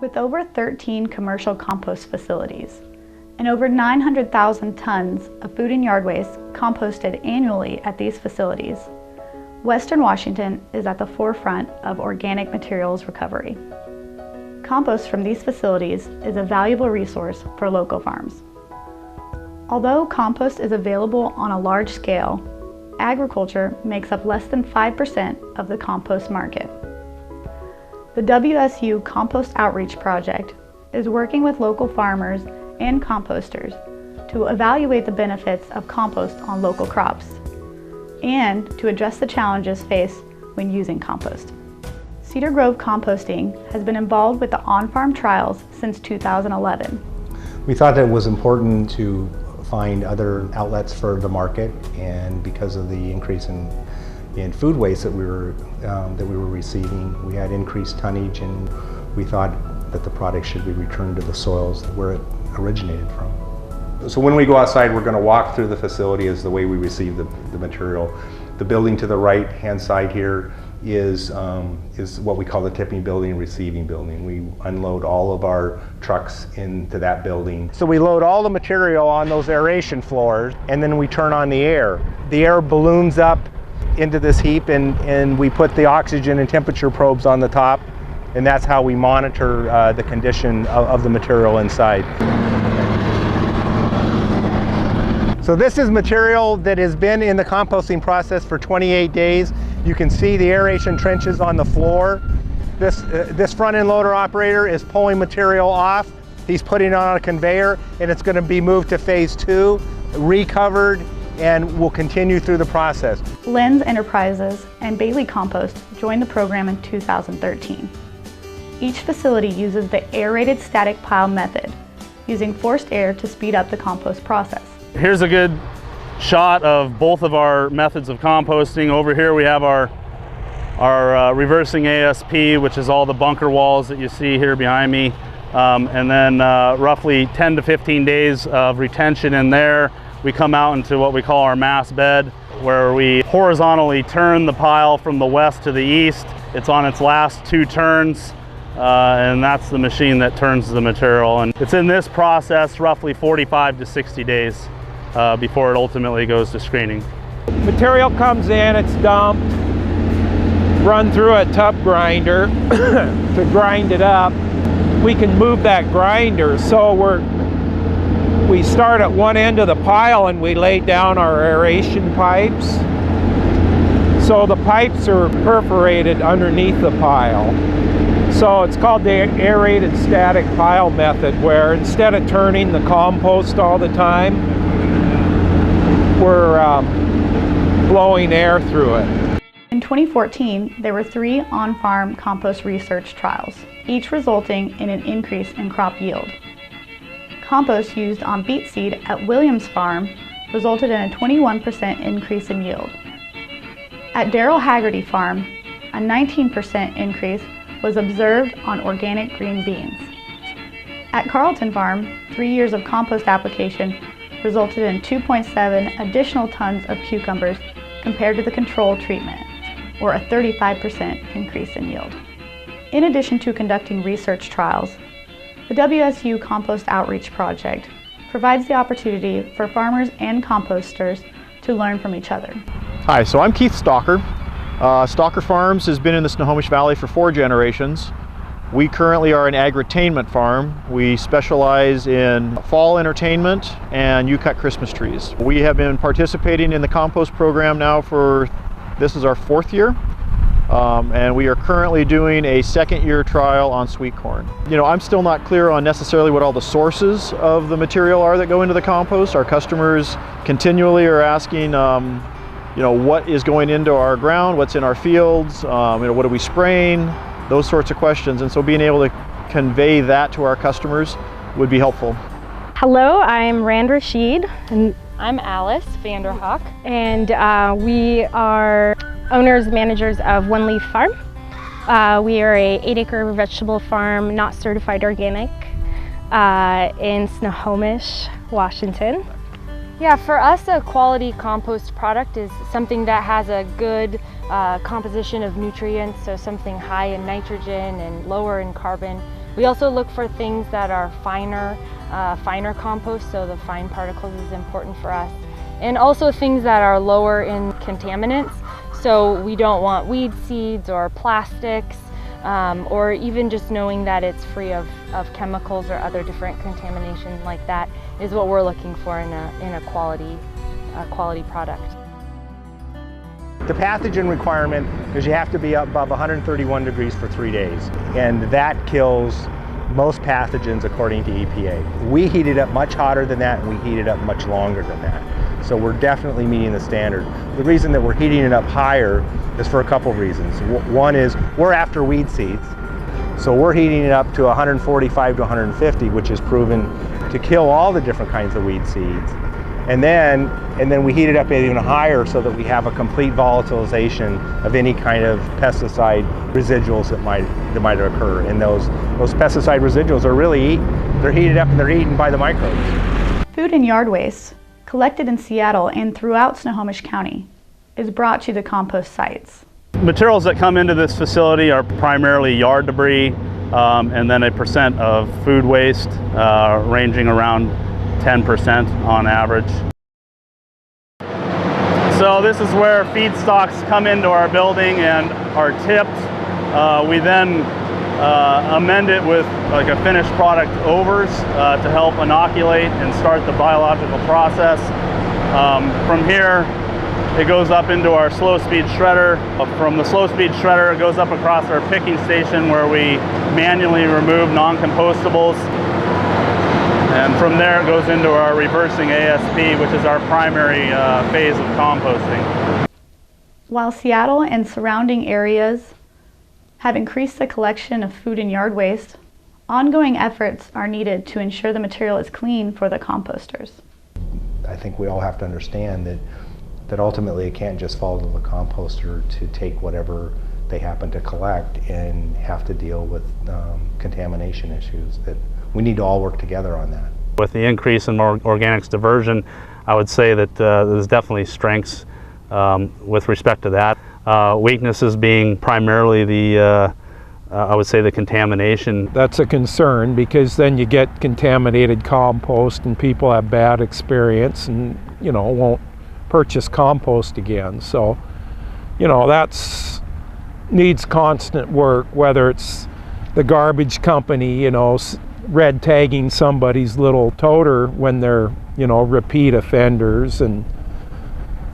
With over 13 commercial compost facilities and over 900,000 tons of food and yard waste composted annually at these facilities, Western Washington is at the forefront of organic materials recovery. Compost from these facilities is a valuable resource for local farms. Although compost is available on a large scale, agriculture makes up less than 5% of the compost market. The WSU Compost Outreach Project is working with local farmers and composters to evaluate the benefits of compost on local crops and to address the challenges faced when using compost. Cedar Grove Composting has been involved with the on-farm trials since 2011. We thought that it was important to find other outlets for the market, and because of the increase in food waste that we were receiving, we had increased tonnage, and we thought that the product should be returned to the soils where it originated from. So when we go outside, we're going to walk through the facility as the way we receive the material. The building to the right hand side here is what we call the tipping building and receiving building. We unload all of our trucks into that building. So we load all the material on those aeration floors, and then we turn on the air. The air balloons up into this heap, and we put the oxygen and temperature probes on the top, and that's how we monitor the condition of the material inside. So this is material that has been in the composting process for 28 days. You can see the aeration trenches on the floor. This front end loader operator is pulling material off. He's putting it on a conveyor, and it's going to be moved to phase 2, recovered, and will continue through the process. Lenz Enterprises and Bailey Compost joined the program in 2013. Each facility uses the aerated static pile method, using forced air to speed up the compost process. Here's a good shot of both of our methods of composting. Over here we have our reversing ASP, which is all the bunker walls that you see here behind me, and then roughly 10 to 15 days of retention in there. We come out into what we call our mass bed, where we horizontally turn the pile from the west to the east. It's on its last 2 turns, and that's the machine that turns the material. And it's in this process roughly 45 to 60 days before it ultimately goes to screening. Material comes in, it's dumped, run through a tub grinder to grind it up. We can move that grinder, so we start at one end of the pile and we lay down our aeration pipes. So the pipes are perforated underneath the pile. So it's called the aerated static pile method, where instead of turning the compost all the time, we're blowing air through it. In 2014, there were 3 on-farm compost research trials, each resulting in an increase in crop yield. Compost used on beet seed at Williams Farm resulted in a 21% increase in yield. At Darrell Haggerty Farm, a 19% increase was observed on organic green beans. At Carlton Farm, 3 years of compost application resulted in 2.7 additional tons of cucumbers compared to the control treatment, or a 35% increase in yield. In addition to conducting research trials, the WSU Compost Outreach Project provides the opportunity for farmers and composters to learn from each other. Hi, so I'm Keith Stalker. Stalker Farms has been in the Snohomish Valley for 4 generations. We currently are an agritainment farm. We specialize in fall entertainment and you-cut Christmas trees. We have been participating in the compost program now this is our 4th year. And we are currently doing a 2nd year trial on sweet corn. You know, I'm still not clear on necessarily what all the sources of the material are that go into the compost. Our customers continually are asking, you know, what is going into our ground, what's in our fields, you know, what are we spraying, those sorts of questions. And so being able to convey that to our customers would be helpful. Hello, I'm Rand Rashid. And I'm Alice Vanderhoek. And we are owners, managers of One Leaf Farm. We are a 8-acre vegetable farm, not certified organic, in Snohomish, Washington. Yeah, for us, a quality compost product is something that has a good composition of nutrients, so something high in nitrogen and lower in carbon. We also look for things that are finer compost, so the fine particles is important for us. And also things that are lower in contaminants, so we don't want weed seeds or plastics, or even just knowing that it's free of chemicals or other different contamination like that is what we're looking for in a quality product. The pathogen requirement is you have to be above 131 degrees for 3 days, and that kills most pathogens according to EPA. We heat it up much hotter than that, and we heat it up much longer than that. So we're definitely meeting the standard. The reason that we're heating it up higher is for a couple of reasons. One is we're after weed seeds, so we're heating it up to 145 to 150, which is proven to kill all the different kinds of weed seeds. And then we heat it up even higher so that we have a complete volatilization of any kind of pesticide residuals that might occur. And those pesticide residuals are really they're heated up and they're eaten by the microbes. Food and yard waste, collected in Seattle and throughout Snohomish County, is brought to the compost sites. Materials that come into this facility are primarily yard debris, and then a percent of food waste, ranging around 10% on average. So this is where feedstocks come into our building and are tipped. We then amend it with like a finished product overs to help inoculate and start the biological process. From here, it goes up into our slow-speed shredder. From the slow-speed shredder, it goes up across our picking station where we manually remove non-compostables. And from there, it goes into our reversing ASP, which is our primary phase of composting. While Seattle and surrounding areas have increased the collection of food and yard waste, ongoing efforts are needed to ensure the material is clean for the composters. I think we all have to understand that ultimately it can't just fall to the composter to take whatever they happen to collect and have to deal with contamination issues. That we need to all work together on that. With the increase in organics diversion, I would say that there's definitely strengths with respect to that. Weaknesses being primarily the, I would say, the contamination. That's a concern because then you get contaminated compost and people have bad experience and, won't purchase compost again. So, that's needs constant work, whether it's the garbage company, red tagging somebody's little toter when they're, repeat offenders, and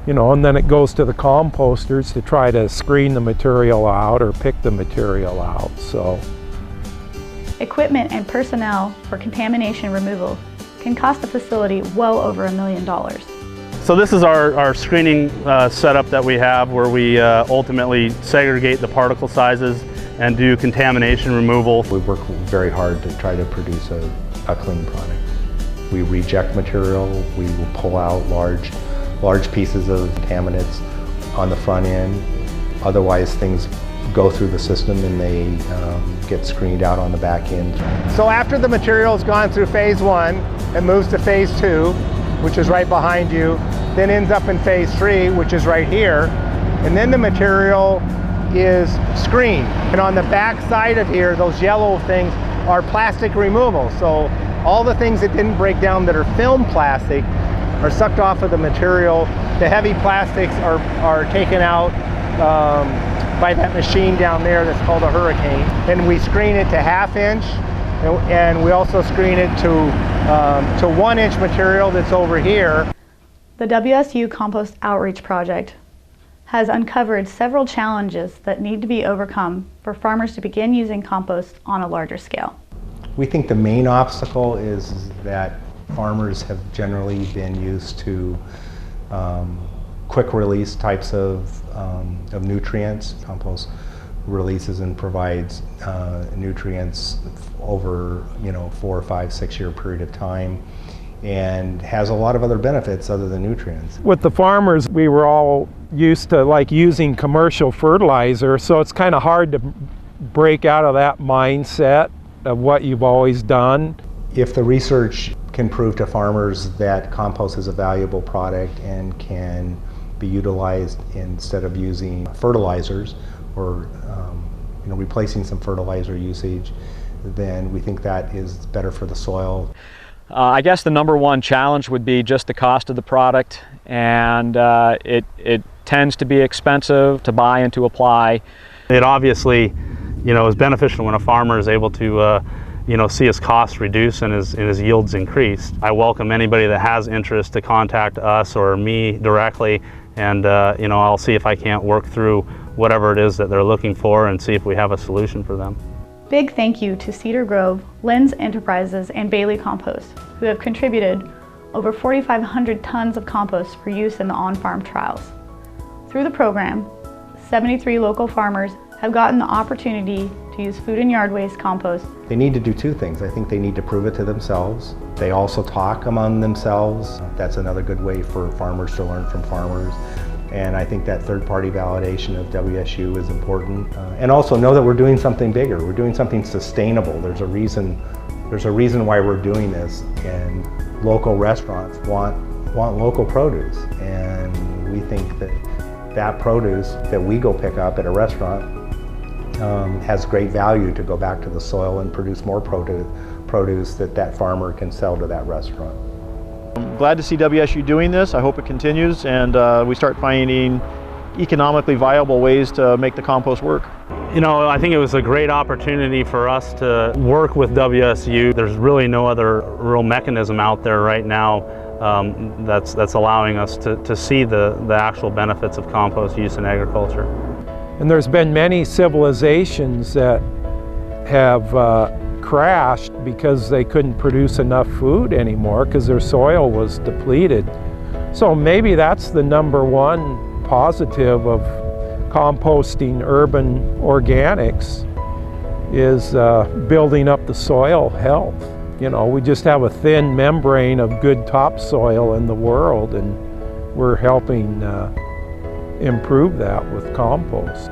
then it goes to the composters to try to screen the material out or pick the material out. So equipment and personnel for contamination removal can cost the facility well over $1 million. So this is our screening setup that we have, where we ultimately segregate the particle sizes and do contamination removal. We work very hard to try to produce a clean product. We reject material, we will pull out large pieces of contaminants on the front end. Otherwise things go through the system and they get screened out on the back end. So after the material's gone through phase 1, it moves to phase 2, which is right behind you, then ends up in phase 3, which is right here, and then the material is screened. And on the back side of here, those yellow things are plastic removal. So all the things that didn't break down that are film plastic are sucked off of the material. The heavy plastics are taken out by that machine down there that's called a hurricane. And we screen it to 1/2 inch, and we also screen it to 1 inch material that's over here. The WSU Compost Outreach Project has uncovered several challenges that need to be overcome for farmers to begin using compost on a larger scale. We think the main obstacle is that farmers have generally been used to quick release types of nutrients. Compost releases and provides nutrients over 4, 5, 6 year period of time, and has a lot of other benefits other than nutrients. With the farmers, we were all used to using commercial fertilizer, so it's kind of hard to break out of that mindset of what you've always done. If the research can prove to farmers that compost is a valuable product and can be utilized instead of using fertilizers or replacing some fertilizer usage, then we think that is better for the soil. I guess the number one challenge would be just the cost of the product, and it tends to be expensive to buy and to apply. It obviously, is beneficial when a farmer is able to, see his costs reduce and his yields increased. I welcome anybody that has interest to contact us or me directly, and I'll see if I can't work through whatever it is that they're looking for and see if we have a solution for them. Big thank you to Cedar Grove, Lynn's Enterprises, and Bailey Compost, who have contributed over 4,500 tons of compost for use in the on-farm trials. Through the program, 73 local farmers have gotten the opportunity to use food and yard waste compost. They need to do two things. I think they need to prove it to themselves. They also talk among themselves. That's another good way for farmers to learn from farmers. And I think that third-party validation of WSU is important. And also know that we're doing something bigger. We're doing something sustainable. There's a reason why we're doing this. And local restaurants want local produce. And we think that produce that we go pick up at a restaurant has great value to go back to the soil and produce more produce that farmer can sell to that restaurant. I'm glad to see WSU doing this. I hope it continues and we start finding economically viable ways to make the compost work. I think it was a great opportunity for us to work with WSU. There's really no other real mechanism out there right now that's allowing us to see the actual benefits of compost use in agriculture. And there's been many civilizations that have crashed because they couldn't produce enough food anymore because their soil was depleted. So maybe that's the number one positive of composting urban organics is building up the soil health. We just have a thin membrane of good topsoil in the world, and we're helping improve that with compost.